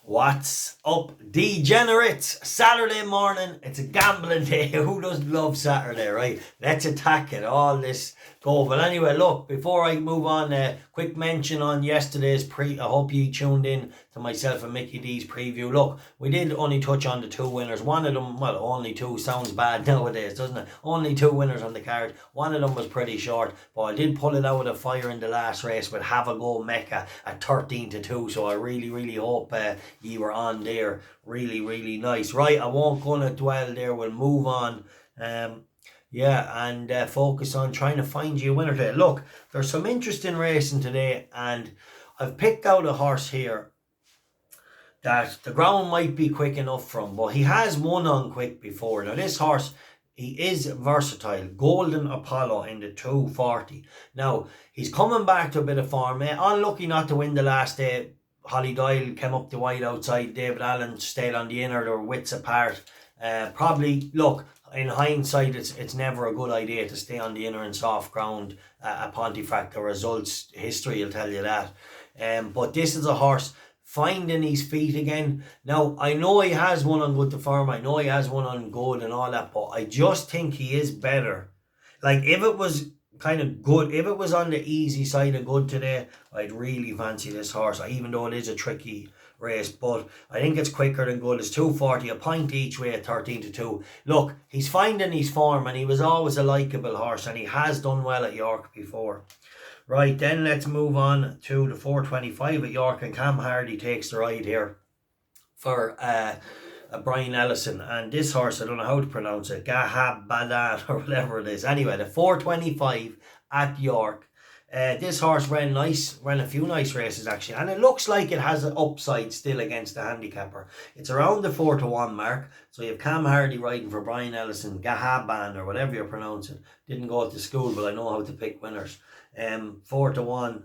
What's up, degenerates? Saturday morning, it's a gambling day. Who doesn't love Saturday, right? Let's attack it. All this go. But anyway, look, before I move on, quick mention on yesterday's I hope you tuned in to myself and Mickey D's preview. Look, we did only touch on the two winners. One of them, well, only two sounds bad nowadays, doesn't it? Only two winners on the card. One of them was pretty short, but I did pull it out of the fire in the last race with Have a Go Mecca at 13-2. So I really hope you were on there. Really nice. Right, I won't gonna dwell there. We'll move on. And focus on trying to find you a winner today. Look, there's some interesting racing today, and I've picked out a horse here that the ground might be quick enough from, but he has won on quick before. Now this horse, he is versatile. Golden Apollo in the 240. Now, he's coming back to a bit of form. Unlucky not to win the last day. Holly Doyle came up the wide outside. David Allen stayed on the inner. They were wits apart. Probably, look, in hindsight, it's never a good idea to stay on the inner and soft ground at Pontefract. The results, history will tell you that. But this is a horse finding his feet again. Now, I know he has won on Good to Firm. I know he has won on Good and all that, but I just think he is better. Like, if it was kind of good, if it was on the easy side of Good today, I'd really fancy this horse, even though it is a tricky race. But I think it's quicker than Good. It's 240, a point each way at 13-2. Look, he's finding his form, and he was always a likeable horse, and he has done well at York before. Right, then let's move on to the 425 at York, and Cam Hardy takes the ride here for Brian Ellison. And this horse, I don't know how to pronounce it, Ghadbban or whatever it is. Anyway, the 425 at York. This horse ran a few nice races actually, and it looks like it has an upside still against the handicapper. It's around the 4-1 mark, so you have Cam Hardy riding for Brian Ellison, Ghadbban or whatever you pronounce it. Didn't go to school, but I know how to pick winners. 4-1,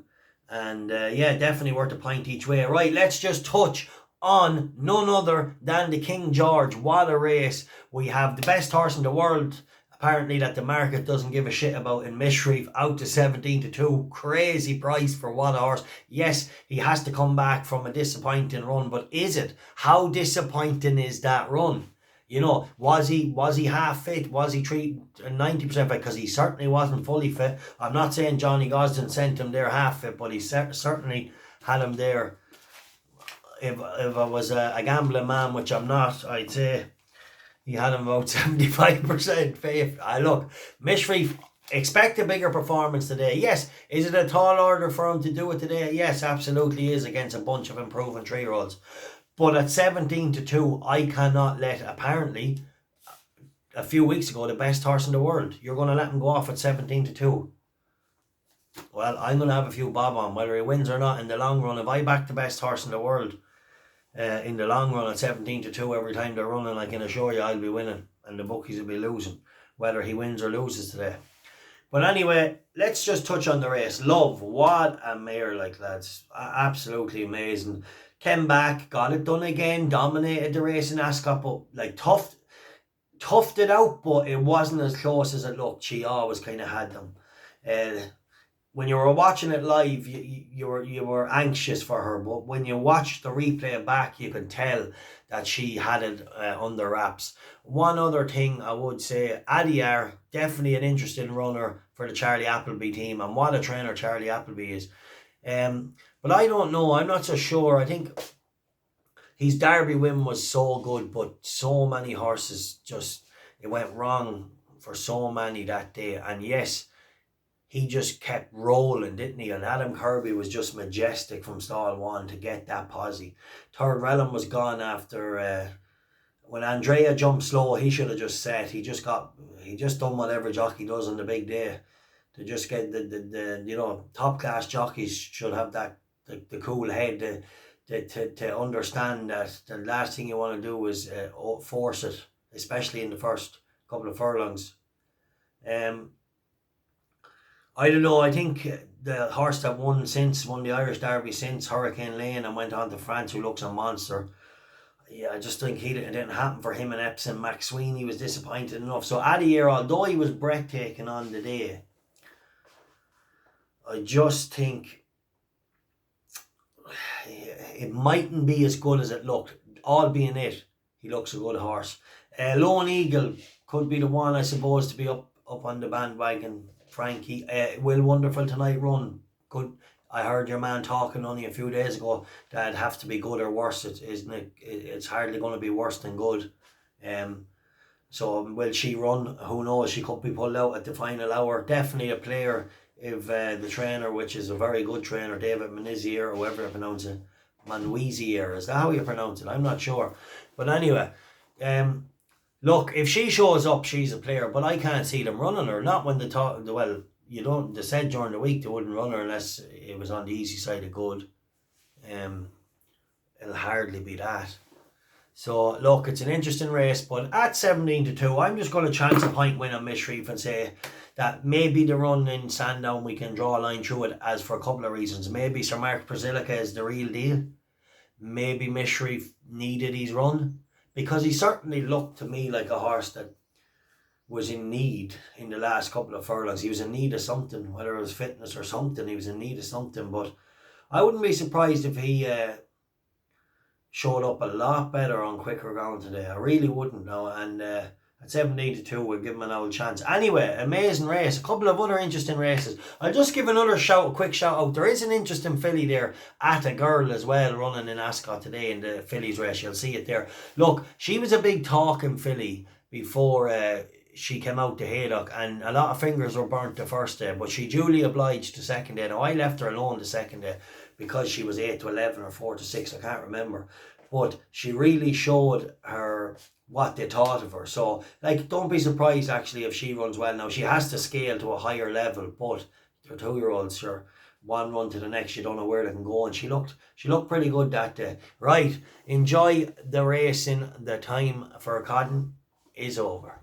and definitely worth a point each way. Right, let's just touch on none other than the King George. What a race. We have the best horse in the world, apparently, that the market doesn't give a shit about, in Mishriff, out to 17-2. Crazy price for what a horse. Yes, he has to come back from a disappointing run, but is it? How disappointing is that run? You know, was he half fit? Was he 90% fit? Because he certainly wasn't fully fit. I'm not saying Johnny Gosden sent him there half fit, but he certainly had him there. If I was a gambling man, which I'm not, I'd say he had him about 75% fit. Look, Mishriff, expect a bigger performance today. Yes, is it a tall order for him to do it today? Yes, absolutely is, against a bunch of improving 3-year-olds. But at 17-2, I cannot let, apparently, a few weeks ago, the best horse in the world, you're going to let him go off at 17-2. Well, I'm going to have a few bob on, whether he wins or not in the long run. If I back the best horse in the world in the long run at 17-2 every time they're running, I can assure you I'll be winning, and the bookies will be losing, whether he wins or loses today. But anyway, let's just touch on the race. Love, what a mare, like, lads. Absolutely amazing. Came back, got it done again, dominated the race in Ascot, but like toughed it out, but it wasn't as close as it looked. She always kind of had them. When you were watching it live, you were anxious for her, but when you watched the replay back, you could tell that she had it under wraps. One other thing I would say, Atagirl, definitely an interesting runner for the Charlie Appleby team, and what a trainer Charlie Appleby is. But I don't know, I'm not so sure. I think his Derby win was so good, but so many horses it went wrong for so many that day. And yes, he just kept rolling, didn't he? And Adam Kirby was just majestic from stall one to get that posse. Third Realm was gone after when Andrea jumped slow. He should have just set. He just done whatever jockey does on the big day to just get the top class jockeys should have that the cool head to understand that the last thing you want to do is force it, especially in the first couple of furlongs. I don't know, I think the horse that won the Irish Derby since, Hurricane Lane, and went on to France, who looks a monster. Yeah, I just think it didn't happen for him and Epsom. Max Sweeney was disappointed enough. So Atagirl, although he was breathtaking on the day, I just think it mightn't be as good as it looked. All being it, he looks a good horse. Lone Eagle could be the one, I suppose, to be up on the bandwagon. Frankie, Will Wonderful tonight run. Good. I heard your man talking only a few days ago that it'd have to be good or worse. Isn't it? It's hardly going to be worse than good. So will she run? Who knows? She could be pulled out at the final hour. Definitely a player if the trainer, which is a very good trainer, David Manizier, or whoever you pronounce it, Manweezier, is that how you pronounce it? I'm not sure. But anyway, look, if she shows up, she's a player, but I can't see them running her. Not when they they said during the week they wouldn't run her unless it was on the easy side of good. It'll hardly be that. So look, it's an interesting race, but at 17-2, I'm just going to chance a point win on Mishriff and say that maybe the run in Sandown we can draw a line through it, as for a couple of reasons. Maybe Sir Mark Basilica is the real deal. Maybe Mishriff needed his run, because he certainly looked to me like a horse that was in need in the last couple of furlongs. He was in need of something, whether it was fitness or something. He was in need of something, but I wouldn't be surprised if he showed up a lot better on quicker ground today. I really wouldn't know. And at 17-2, we'll give him an old chance. Anyway, amazing race. A couple of other interesting races. I'll just give another quick shout out. There is an interesting filly there, Atagirl, as well, running in Ascot today in the fillies race. You'll see it there. Look, she was a big talking filly before she came out to Haydock, and a lot of fingers were burnt the first day, but she duly obliged the second day. Now, I left her alone the second day because she was 8-11 or 4-6, I can't remember. But she really showed her what they thought of her. So, like, don't be surprised, actually, if she runs well. Now, she has to scale to a higher level, but they're 2-year-olds, sure. One run to the next, you don't know where they can go, and she looked pretty good that day. Right, enjoy the racing. The time for Cotton is over.